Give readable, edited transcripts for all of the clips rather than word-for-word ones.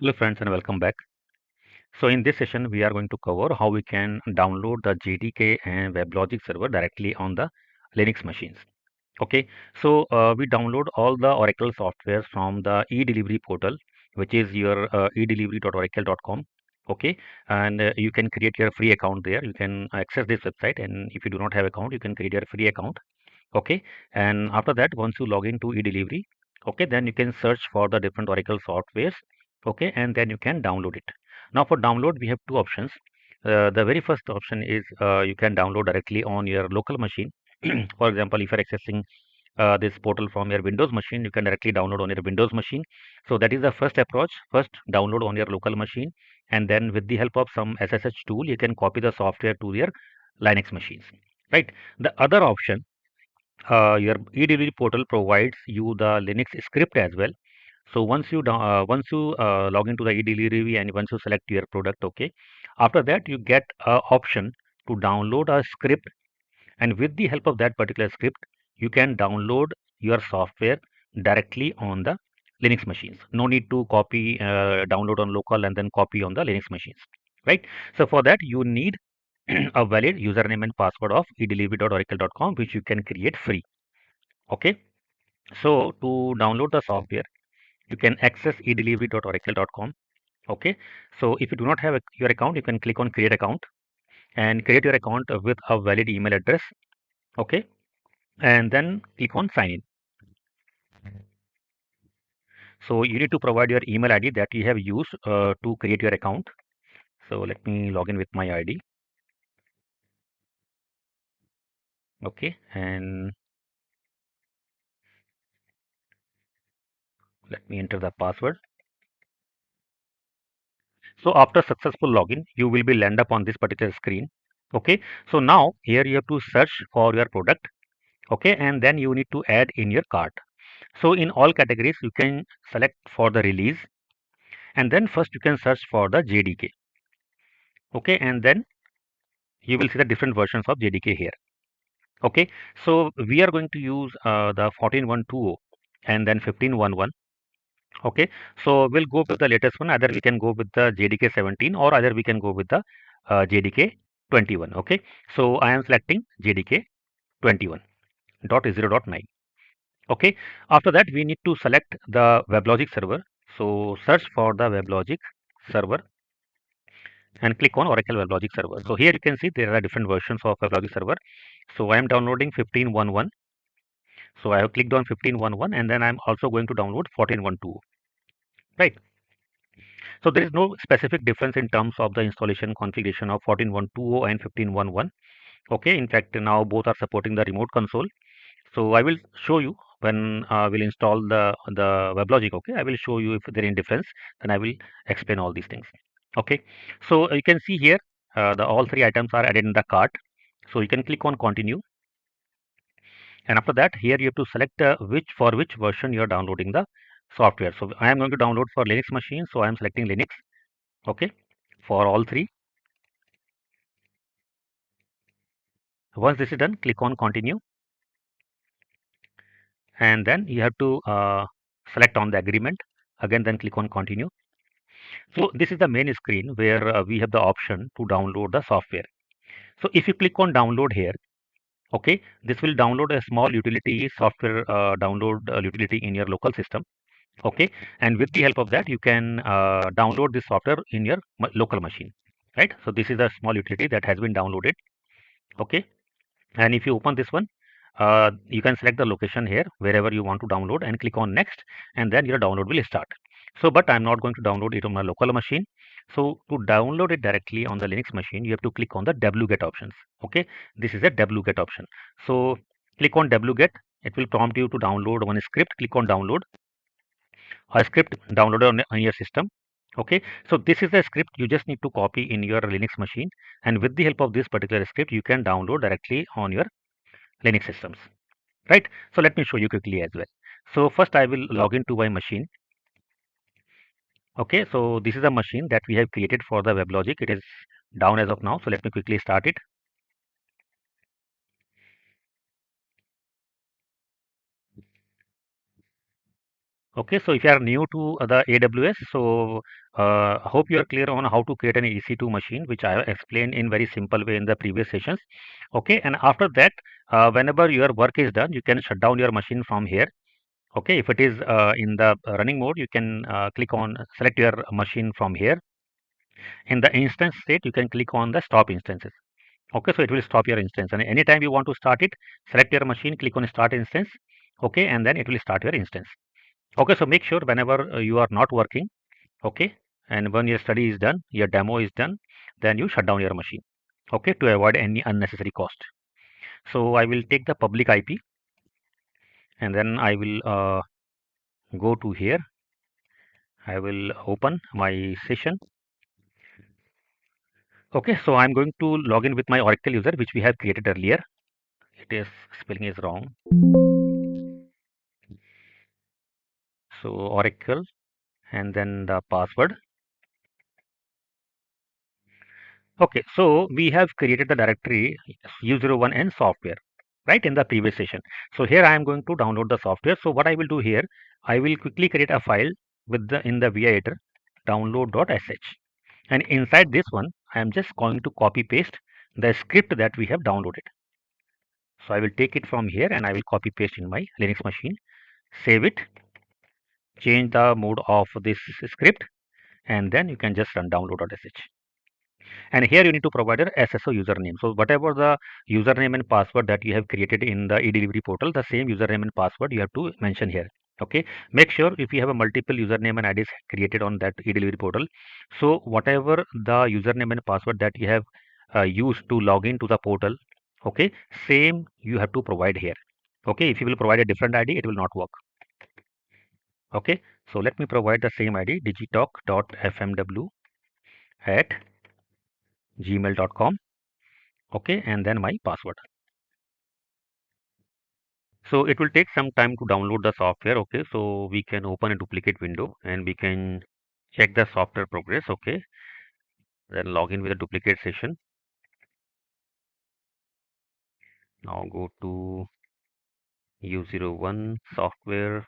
Hello friends and welcome back. So in this session we are going to cover how we can download the JDK and WebLogic server directly on the Linux machines. Okay, so we download all the Oracle software from the e-delivery portal, which is your edelivery.oracle.com. Okay, and you can create your free account there. You can access this website, and if you do not have account, you can create your free account. Okay, and after that, once you log into e-delivery, okay, then you can search for the different Oracle softwares. Okay, and then you can download it. Now for download we have two options. The very first option is you can download directly on your local machine. For example, if you're accessing this portal from your Windows machine, you can directly download on your Windows machine. So that is the first approach. First download on your local machine, and then with the help of some SSH tool you can copy the software to your Linux machines, right? The other option, your e-delivery portal provides you the Linux script as well. So once you log into the e-delivery and once you select your product, okay, after that you get a option to download a script, and with the help of that particular script you can download your software directly on the Linux machines. No need to copy, download on local and then copy on the Linux machines, right? So for that you need a valid username and password of edelivery.oracle.com, which you can create free. Okay, so to download the software, you can access edelivery.oracle.com. Okay, so if you do not have your account, you can click on create account and create your account with a valid email address. Okay, and then click on sign in. So you need to provide your email ID that you have used to create your account. So let me log in with my ID. Okay, and let me enter the password. So after successful login, you will be land up on this particular screen. Okay, so now here you have to search for your product. Okay, and then you need to add in your cart. So in all categories, you can select for the release, and then first you can search for the JDK. Okay, and then you will see the different versions of JDK here. Okay, so we are going to use the 14.120 and then 15.1.1. Okay, so we'll go with the latest one. Either we can go with the JDK 17 or either we can go with the JDK 21. Okay, so I am selecting JDK 21.0.9. Okay, after that we need to select the WebLogic server. So search for the WebLogic server and click on Oracle WebLogic server. So here you can see there are different versions of WebLogic server. So I am downloading 15.1.1. So I have clicked on 15.1.1 and then I'm also going to download 14.1.2. Right. So there is no specific difference in terms of the installation configuration of 14.1.2 and 15.1.1. Okay, in fact now both are supporting the remote console. So I will show you when we'll install the WebLogic. Okay, I will show you if there is any difference. Then I will explain all these things. Okay, so you can see here the all three items are added in the cart. So you can click on continue, and after that here you have to select which version you are downloading the software. So I am going to download for Linux machine, so I am selecting Linux. Okay, for all three. Once this is done, click on continue, and then you have to select on the agreement. Again, then click on continue. So this is the main screen where we have the option to download the software. So if you click on download here, okay, this will download a small utility software download utility in your local system. Okay, and with the help of that, you can download this software in your local machine, right? So this is a small utility that has been downloaded. Okay, and if you open this one, you can select the location here wherever you want to download and click on next, and then your download will start. So but I'm not going to download it on my local machine. So to download it directly on the Linux machine, you have to click on the wget options. Okay, this is a wget option. So click on wget. It will prompt you to download one script. Click on download a script downloaded on your system. Okay, so this is the script you just need to copy in your Linux machine, and with the help of this particular script you can download directly on your Linux systems, right? So let me show you quickly as well. So first I will log into my machine. Okay, so this is a machine that we have created for the WebLogic. It is down as of now, so let me quickly start it. Okay, so if you are new to the AWS, so hope you are clear on how to create an EC2 machine, which I have explained in very simple way in the previous sessions. Okay, and after that, whenever your work is done, you can shut down your machine from here. Okay, if it is in the running mode, you can click on select your machine from here. In the instance state, you can click on the stop instances. Okay, so it will stop your instance, and anytime you want to start it, select your machine, click on start instance. Okay, and then it will start your instance. Okay, so make sure whenever you are not working, okay, and when your study is done, your demo is done, then you shut down your machine, okay, to avoid any unnecessary cost. So I will take the public IP, and then I will go to here. I will open my session. Okay, so I'm going to log in with my Oracle user, which we have created earlier. It is spelling is wrong. So Oracle, and then the password. Okay, so we have created the directory U01 and software, right, in the previous session. So here I am going to download the software. So what I will do here, I will quickly create a file with the in the VI editor download.sh, and inside this one I am just going to copy paste the script that we have downloaded. So I will take it from here and I will copy paste in my Linux machine, save it, change the mode of this script, and then you can just run download.sh. And here you need to provide your SSO username. So whatever the username and password that you have created in the e-delivery portal, the same username and password you have to mention here. Okay, make sure if you have a multiple username and IDs created on that e-delivery portal, so whatever the username and password that you have used to log in to the portal, okay, same you have to provide here. Okay, if you will provide a different ID, it will not work. Okay, so let me provide the same ID, digitalk.fmw at gmail.com. Okay, and then my password. So it will take some time to download the software. Okay, so we can open a duplicate window and we can check the software progress. Okay, then log in with a duplicate session. Now go to U01 software.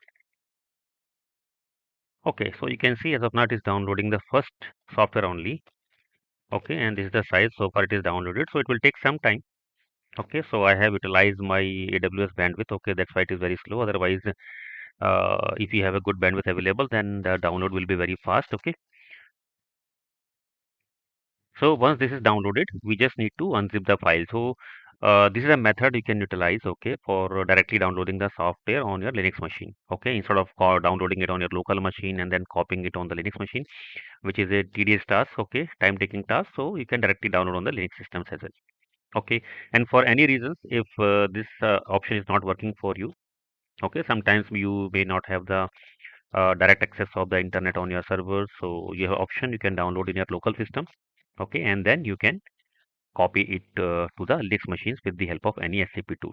Okay, so you can see as of now it is downloading the first software only. Okay, and this is the size. So far it is downloaded, so it will take some time. Okay, so I have utilized my AWS bandwidth. Okay, that's why it is very slow. Otherwise, if you have a good bandwidth available, then the download will be very fast. Okay, so once this is downloaded, we just need to unzip the file. So this is a method you can utilize, okay, for directly downloading the software on your Linux machine. Okay, instead of downloading it on your local machine and then copying it on the Linux machine, which is a tedious task, okay, time-taking task. So you can directly download on the Linux systems as well. Okay, and for any reasons, if this option is not working for you, okay, sometimes you may not have the direct access of the internet on your server, so you have option you can download in your local system. Okay, and then you can copy it to the Linux machines with the help of any SCP tool.